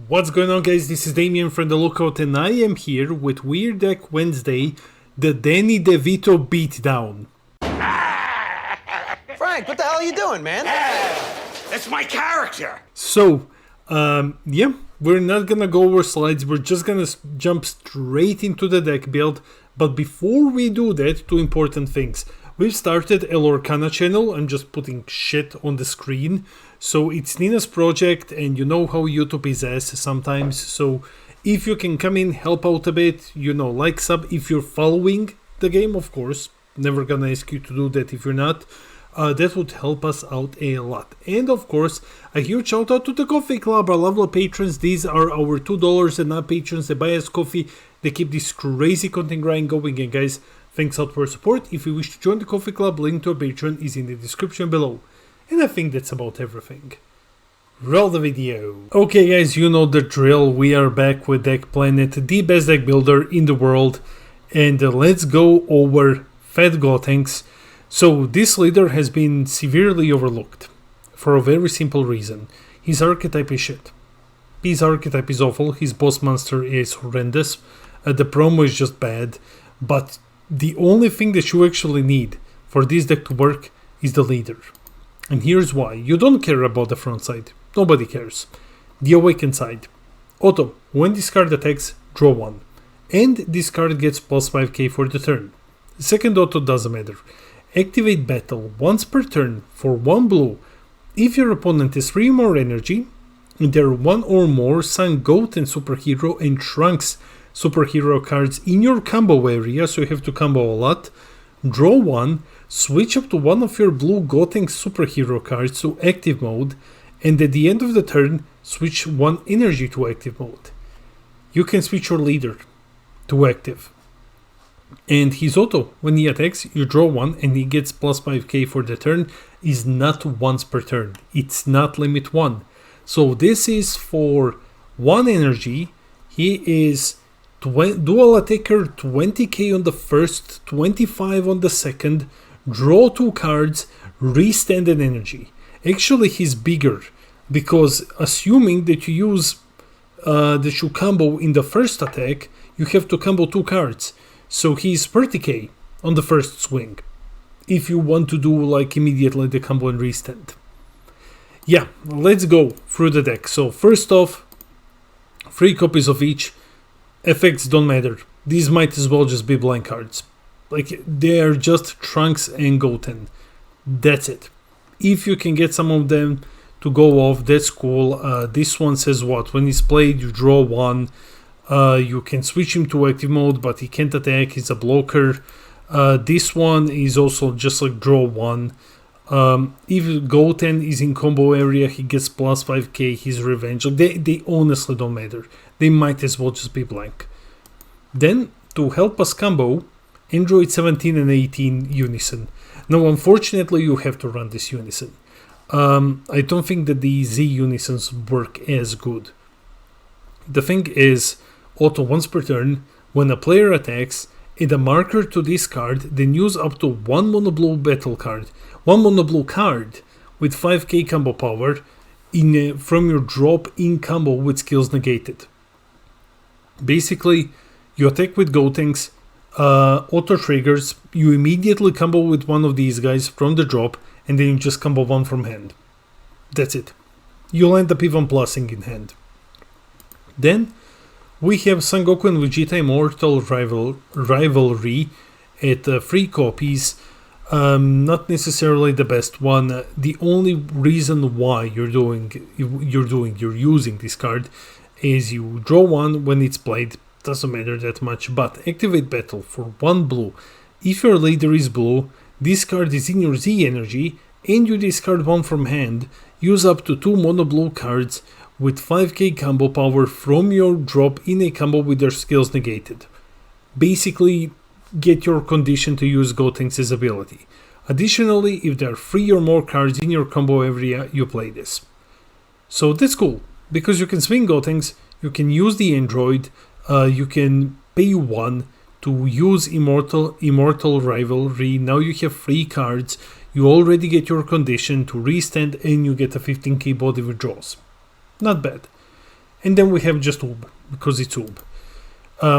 What's going on, guys? This is Damien from The Lookout, and I am here with Weird Deck Wednesday, the Danny Devito Beatdown. Frank, what the hell are you doing, man? That's my character. So, yeah, we're not gonna go over slides. We're just gonna jump straight into the deck build. But before we do that, two important things. We've started a Lorcana channel. I'm just putting shit on the screen. So it's Nina's project, and you know how YouTube is ass sometimes. So if you can come in, help out a bit, like, sub. If you're following the game, of course, never gonna ask you to do that if you're not. That would help us out a lot. And of course, a huge shout out to the Coffee Club, our lovely patrons. These are our $2 and up patrons. They buy us coffee. They keep this crazy content grind going. And guys, thanks out for your support. If you wish to join the Coffee Club, link to our Patreon is in the description below. And I think that's about everything. Roll the video. Okay guys, you know the drill. We are back with Deck Planet, the best deck builder in the world. And let's go over Fat Gotenks. So this leader has been severely overlooked. For a very simple reason. His archetype is shit. His archetype is awful. His boss monster is horrendous. The promo is just bad. But the only thing that you actually need for this deck to work is the leader. And here's why. You don't care about the front side. Nobody cares. The awakened side. Auto. When this card attacks, draw 1. And this card gets plus 5k for the turn. The second auto doesn't matter. Activate battle once per turn for 1 blue. If your opponent has 3 more energy, and there are 1 or more Sun Gotenks superhero and Trunks superhero cards in your combo area, so you have to combo a lot, draw 1, switch up to one of your blue Gotenks superhero cards to active mode, and at the end of the turn, switch 1 energy to active mode. You can switch your leader to active. And his auto, when he attacks, you draw 1 and he gets plus 5k for the turn, is not once per turn. It's not limit 1. So this is for 1 energy. He is dual attacker, 20k on the first, 25 on the second, draw 2 cards, restand an energy. Actually he's bigger, because assuming that you use that you combo in the first attack, you have to combo 2 cards. So he's 30k on the first swing, if you want to do like immediately the combo and restand. Yeah, let's go through the deck. So first off, 3 copies of each. Effects don't matter. These might as well just be blank cards. Like, they are just Trunks and Goten. That's it. If you can get some of them to go off, that's cool. This one says what? When he's played, you draw 1. You can switch him to active mode, but he can't attack. He's a blocker. This one is also just like draw 1. If Goten is in combo area, he gets plus 5k. His revenge. They honestly don't matter. They might as well just be blank. Then, to help us combo, Android 17 and 18 Unison. Now, unfortunately, you have to run this Unison. I don't think that the Z Unisons work as good. The thing is, auto once per turn, when a player attacks, add a marker to this card, then use up to 1 mono blue battle card. 1 mono blue card with 5k combo power from your drop in combo with skills negated. Basically, you attack with Gotenks, auto triggers, you immediately combo with one of these guys from the drop, and then you just combo 1 from hand. That's it. You'll end up even plussing in hand. Then, we have Son Goku and Vegeta Immortal Rivalry at 3 copies. Not necessarily the best one. The only reason why you're using this card is you draw 1 when it's played. Doesn't matter that much, but activate battle for 1 blue. If your leader is blue, this card is in your Z energy, and you discard 1 from hand. Use up to 2 mono blue cards with 5k combo power from your drop in a combo with their skills negated. Basically, get your condition to use Gotenks' ability. Additionally, if there are 3 or more cards in your combo area, you play this. So that's cool, because you can swing Gotenks, you can use the Android, you can pay 1 to use Immortal Rivalry. Now you have 3 cards, you already get your condition to restand, and you get a 15k body withdrawals. Not bad. And then we have just Ub, because it's Ub.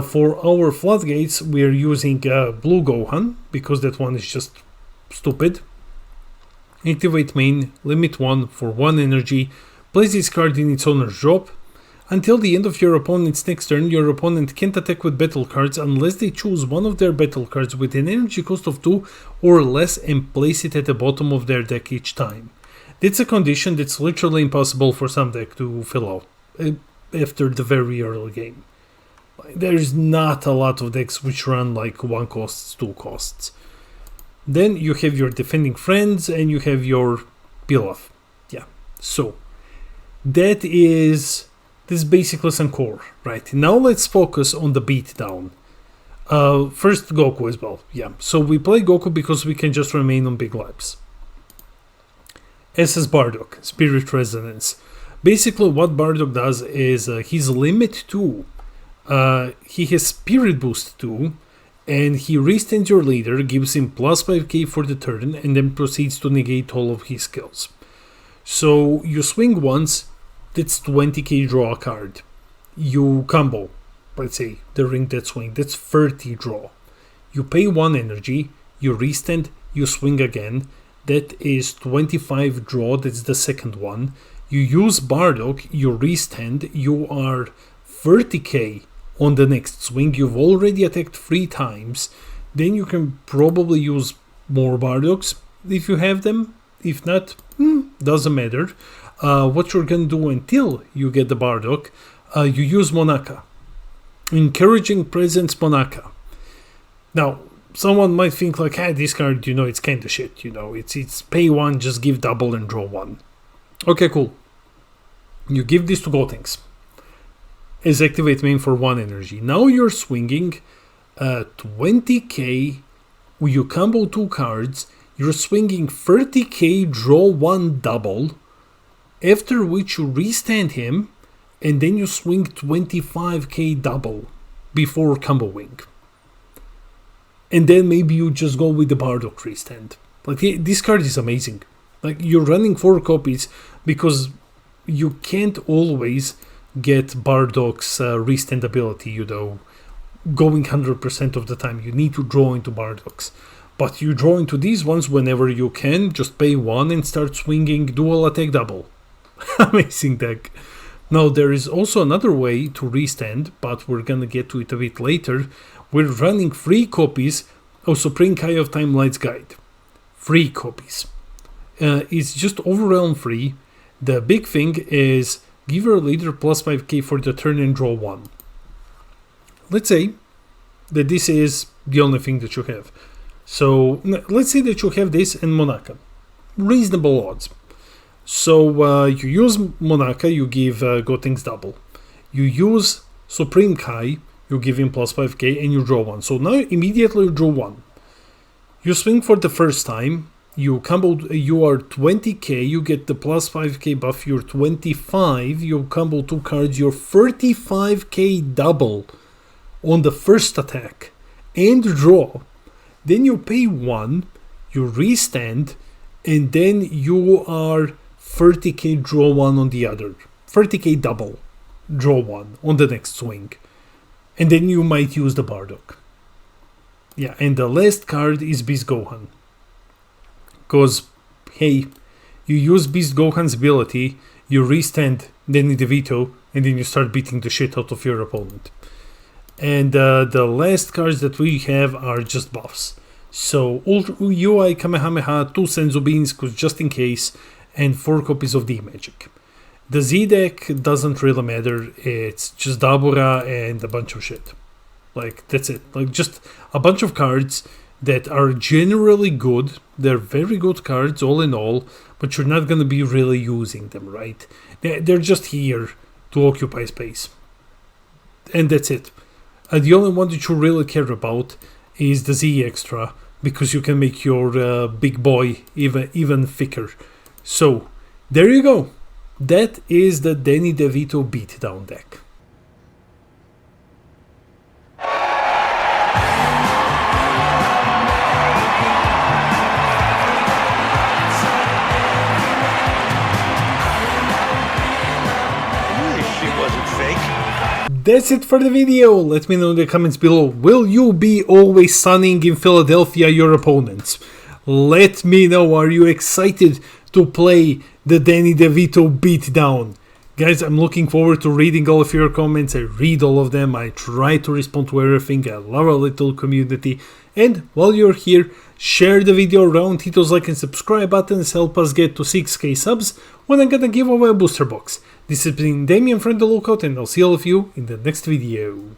For our floodgates, we're using Blue Gohan, because that one is just stupid. Activate main, limit 1 for 1 energy, place this card in its owner's drop. Until the end of your opponent's next turn, your opponent can't attack with battle cards unless they choose one of their battle cards with an energy cost of 2 or less and place it at the bottom of their deck each time. That's a condition that's literally impossible for some deck to fill out after the very early game. There's not a lot of decks which run like 1 costs, 2 costs. Then you have your defending friends and you have your Pilaf. Yeah, so that is basically some core, right? Now let's focus on the beatdown. First Goku as well, yeah. So we play Goku because we can just remain on big lives. SS Bardock, Spirit Resonance. Basically what Bardock does is he's limit 2. He has Spirit Boost 2. And he restands your leader, gives him plus 5k for the turn, and then proceeds to negate all of his skills. So you swing once, that's 20k draw a card. You combo, let's say, during that swing, that's 30 draw. You pay 1 energy, you restand, you swing again, that is 25 draw, that's the second one. You use Bardock, you restand, you are 30k on the next swing. You've already attacked 3 times. Then you can probably use more Bardocks if you have them. If not, doesn't matter. What you're gonna do until you get the Bardock, you use Monaka. Encouraging Presence Monaka. Now, someone might think like, this card, it's kinda shit, it's pay 1, just give double and draw 1. Okay, cool. You give this to Gotenks as activate main for 1 energy. Now you're swinging 20k, you combo 2 cards, you're swinging 30k, draw 1 double, after which you restand him, and then you swing 25k double before comboing. And then maybe you just go with the Bardock restand. Like, this card is amazing. Like, you're running 4 copies because you can't always get Bardock's restand ability, going 100% of the time. You need to draw into Bardock's. But you draw into these ones whenever you can, just pay 1 and start swinging dual attack double. Amazing deck. Now there is also another way to restand, but we're gonna get to it a bit later. We're running 3 copies of Supreme Kai of Time Light's Guide. 3 copies. It's just overwhelm free. The big thing is give your leader plus 5k for the turn and draw 1. Let's say that this is the only thing that you have. So let's say that you have this and Monaka. Reasonable odds. So you use Monaka, you give Gotenks double. You use Supreme Kai, you give him plus 5k and you draw 1. So now immediately you draw 1. You swing for the first time. You combo, you are 20k, you get the plus 5k buff, you're 25, you combo 2 cards, you're 35k double on the first attack and draw. Then you pay 1, you restand, and then you are 30k draw 1 on the other. 30k double, draw 1 on the next swing. And then you might use the Bardock. Yeah, and the last card is Beast Gohan. Because, hey, you use Beast Gohan's ability, you restand Danny Devito, and then you start beating the shit out of your opponent. And the last cards that we have are just buffs. So, UI Kamehameha, 2 Senzu Beans, just in case, and 4 copies of D-Magic. The Z deck doesn't really matter, it's just Dabura and a bunch of shit. Like, that's it. Like, just a bunch of cards that are generally good. They're very good cards all in all, but you're not going to be really using them, right? They're just here to occupy space. And that's it. The only one that you really care about is the Z extra, because you can make your big boy even thicker. So, there you go. That is the Danny Devito Beatdown deck. She wasn't that's it for the video. Let me know in the comments below. Will you be always sunning in Philadelphia your opponents? Let me know, are you excited to play the Danny Devito Beatdown? Guys, I'm looking forward to reading all of your comments. I read all of them. I try to respond to everything. I love our little community. And while you're here, share the video around, hit those like and subscribe buttons, help us get to 6k subs when I'm gonna give away a booster box. This has been Damien from the Lookout, and I'll see all of you in the next video.